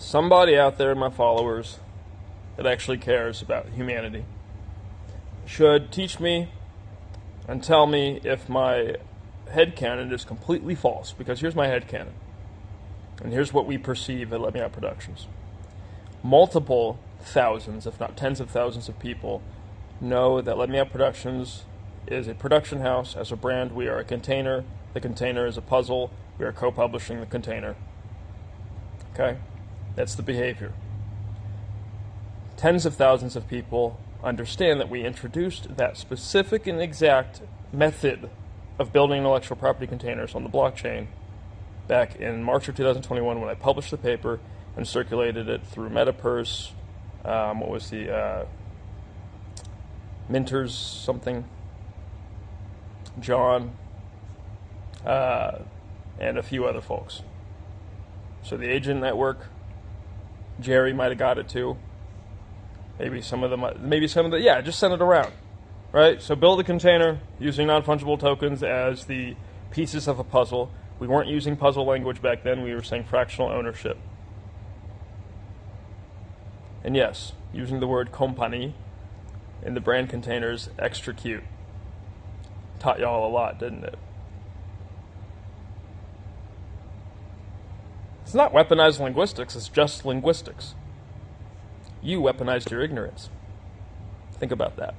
somebody out there, my followers, that actually cares about humanity, should teach me and tell me if my headcanon is completely false. Because here's my headcanon. And here's what we perceive at Let Me Out Productions. Multiple thousands, if not tens of thousands of people know that Let Me Out Productions is a production house. As a brand, we are a container. The container is a puzzle. We are co-publishing the container. Okay? That's the behavior. Tens of thousands of people understand that we introduced that specific and exact method of building intellectual property containers on the blockchain back in March of 2021 when I published the paper and circulated it through MetaPurse. What was the Minters something? John, and a few other folks. So the agent network, Jerry might have got it too. Maybe some of them, just send it around, right? So build a container using non-fungible tokens as the pieces of a puzzle. We weren't using puzzle language back then. We were saying fractional ownership. And yes, using the word compagnie in the brand containers, extra cute. Taught y'all a lot, didn't it? It's not weaponized linguistics, it's just linguistics. You weaponized your ignorance. Think about that.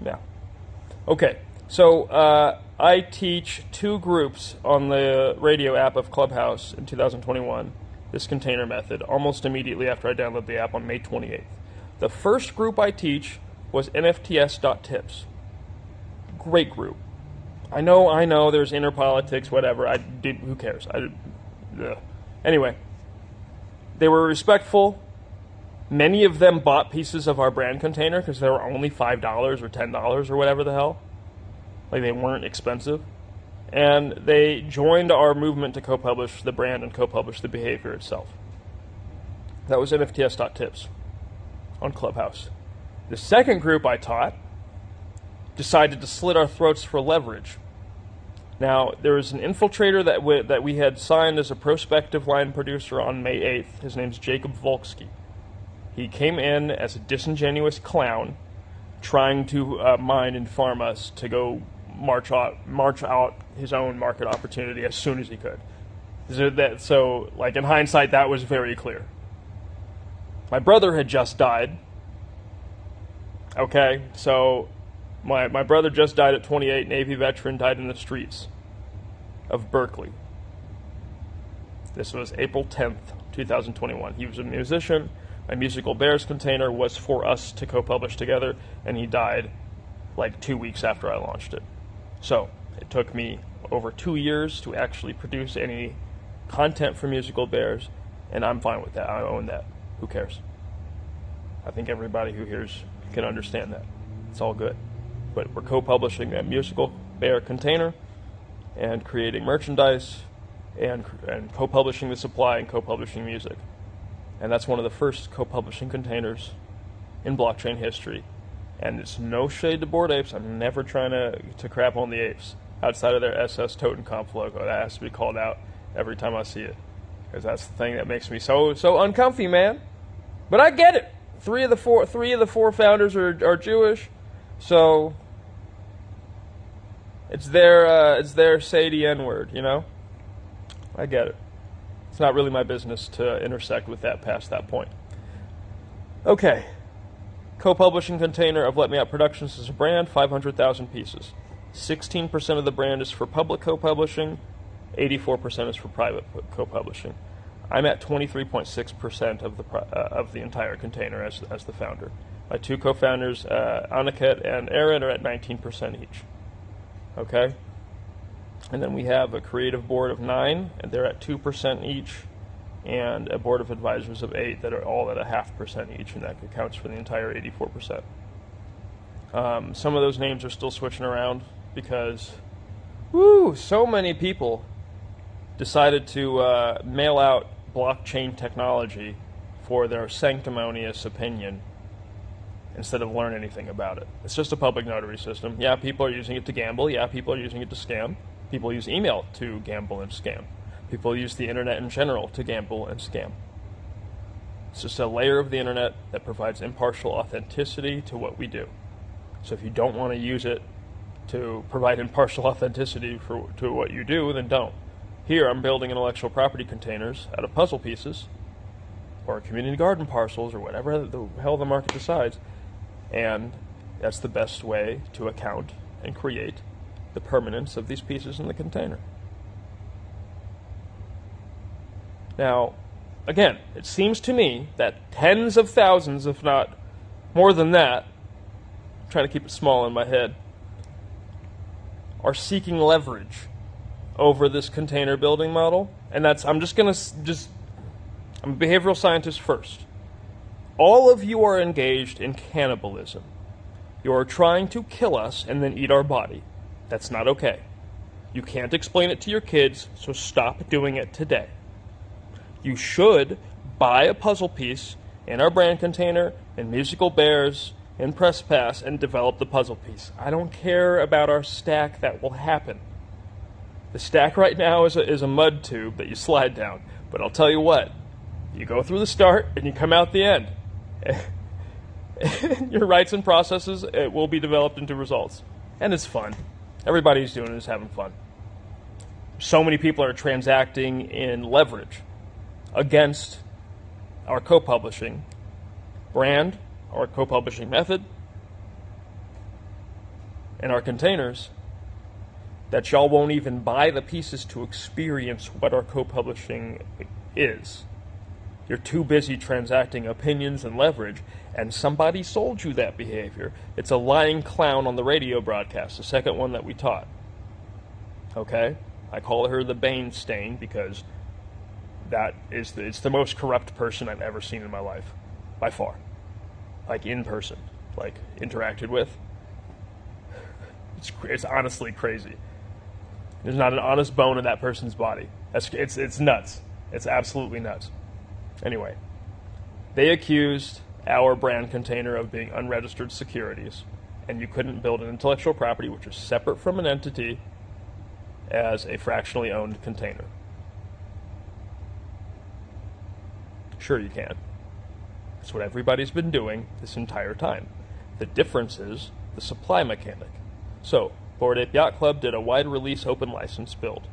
Yeah. Okay, so I teach 2 groups on the radio app of Clubhouse in 2021, this container method, almost immediately after I download the app on May 28th. The first group I teach was nfts.tips. Great group. I know, there's inner politics, whatever. Who cares? Anyway, they were respectful. Many of them bought pieces of our brand container because they were only $5 or $10 or whatever the hell. Like, they weren't expensive. And they joined our movement to co-publish the brand and co-publish the behavior itself. That was nfts.tips on Clubhouse. The second group I taught decided to slit our throats for leverage. Now, there was an infiltrator that we had signed as a prospective line producer on May 8th. His name's Jacob Volsky. He came in as a disingenuous clown trying to mine and farm us to go march out his own market opportunity as soon as he could. So, in hindsight, that was very clear. My brother had just died. Okay, so my brother just died at 28, Navy veteran, died in the streets of Berkeley. This was April 10th, 2021. He was a musician. My Musical Bears container was for us to co-publish together, and he died 2 weeks after I launched it. So, it took me over 2 years to actually produce any content for Musical Bears, and I'm fine with that. I own that. Who cares? I think everybody who hears can understand that. It's all good. But we're co-publishing that Musical Bear container and creating merchandise and co-publishing the supply and co-publishing music. And that's one of the first co-publishing containers in blockchain history. And it's no shade to Bored Apes. I'm never trying to crap on the apes outside of their SS Totem Conf logo. That has to be called out every time I see it, because that's the thing that makes me so uncomfy, man. But I get it. Three of the four founders are Jewish, so it's their say the N-word, you know? I get it. It's not really my business to intersect with that past that point. Okay. Co-publishing container of Let Me Out Productions is a brand, 500,000 pieces. 16% of the brand is for public co-publishing, 84% is for private co-publishing. I'm at 23.6% of the entire container as the founder. My 2 co-founders, Aniket and Aaron, are at 19% each. Okay? And then we have a creative board of 9, and they're at 2% each, and a board of advisors of 8 that are all at 0.5% each, and that accounts for the entire 84%. Some of those names are still switching around because, so many people decided to mail out blockchain technology for their sanctimonious opinion instead of learn anything about it. It's just a public notary system. Yeah, people are using it to gamble. Yeah, people are using it to scam. People use email to gamble and scam. People use the internet in general to gamble and scam. It's just a layer of the internet that provides impartial authenticity to what we do. So if you don't want to use it to provide impartial authenticity to what you do, then don't. Here I'm building intellectual property containers out of puzzle pieces, or community garden parcels, or whatever the hell the market decides, and that's the best way to account and create the permanence of these pieces in the container. Now, again, it seems to me that tens of thousands, if not more than that, I'm trying to keep it small in my head, are seeking leverage over this container building model. And that's, I'm a behavioral scientist first. All of you are engaged in cannibalism. You are trying to kill us and then eat our body. That's not okay. You can't explain it to your kids, so stop doing it today. You should buy a puzzle piece in our brand container, in Musical Bears, in Press Pass, and develop the puzzle piece. I don't care about our stack. That will happen. The stack right now is a mud tube that you slide down. But I'll tell you what, you go through the start and you come out the end. Your rights and processes, it will be developed into results. And it's fun. Everybody who's doing it is having fun. So many people are transacting in leverage against our co-publishing brand, our co-publishing method, and our containers, that y'all won't even buy the pieces to experience what our co-publishing is. You're too busy transacting opinions and leverage, and somebody sold you that behavior. It's a lying clown on the radio broadcast, the second one that we taught. Okay? I call her the Bane stain because it's the most corrupt person I've ever seen in my life, by far. Like in person, like interacted with. It's honestly crazy. There's not an honest bone in that person's body. It's nuts. It's absolutely nuts. Anyway, they accused our brand container of being unregistered securities, and you couldn't build an intellectual property which is separate from an entity as a fractionally owned container. Sure you can. That's what everybody's been doing this entire time. The difference is the supply mechanic. So, Bored Ape Yacht Club did a wide release open license build.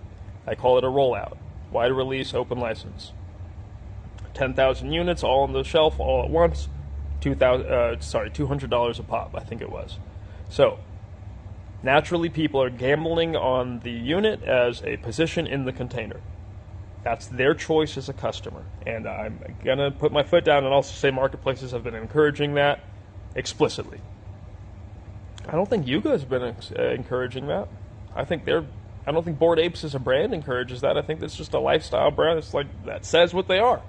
I call it a rollout. Wide release open license. 10,000 units all on the shelf all at once. $200 a pop, I think it was. So, naturally people are gambling on the unit as a position in the container. That's their choice as a customer. And I'm going to put my foot down and also say marketplaces have been encouraging that explicitly. I don't think Yuga's been encouraging that. I don't think Bored Apes as a brand encourages that. I think that's just a lifestyle brand. It's like, that says what they are.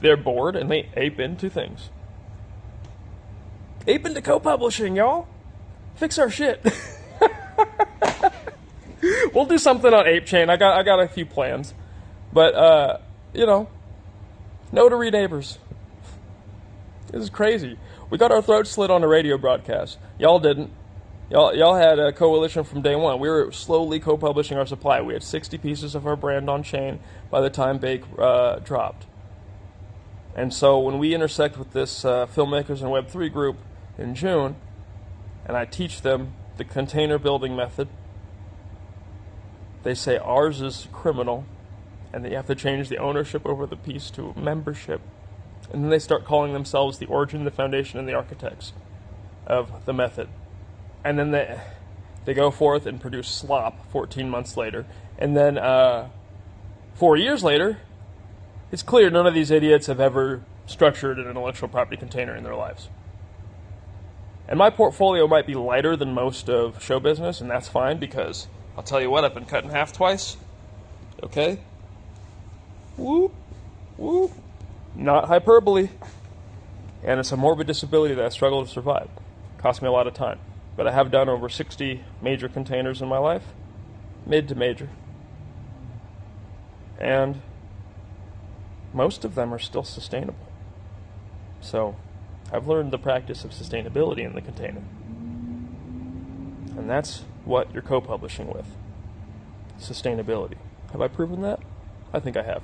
They're bored and they ape into things. Ape into co-publishing, y'all. Fix our shit. We'll do something on Ape Chain. I got a few plans. But, notary neighbors. This is crazy. We got our throats slit on a radio broadcast. Y'all didn't. Y'all had a coalition from day one. We were slowly co-publishing our supply. We had 60 pieces of our brand on chain by the time Bake dropped. And so when we intersect with this Filmmakers and Web3 group in June, and I teach them the container building method, they say ours is criminal, and they have to change the ownership over the piece to membership. And then they start calling themselves the origin, the foundation, and the architects of the method. And then they go forth and produce slop 14 months later. And then 4 years later, it's clear none of these idiots have ever structured an intellectual property container in their lives. And my portfolio might be lighter than most of show business, and that's fine because I'll tell you what, I've been cut in half twice. Okay? Whoop, whoop. Not hyperbole. And it's a morbid disability that I struggle to survive. Cost me a lot of time. But I have done over 60 major containers in my life. Mid to major. And most of them are still sustainable. So, I've learned the practice of sustainability in the container. And that's what you're co-publishing with. Sustainability. Have I proven that? I think I have.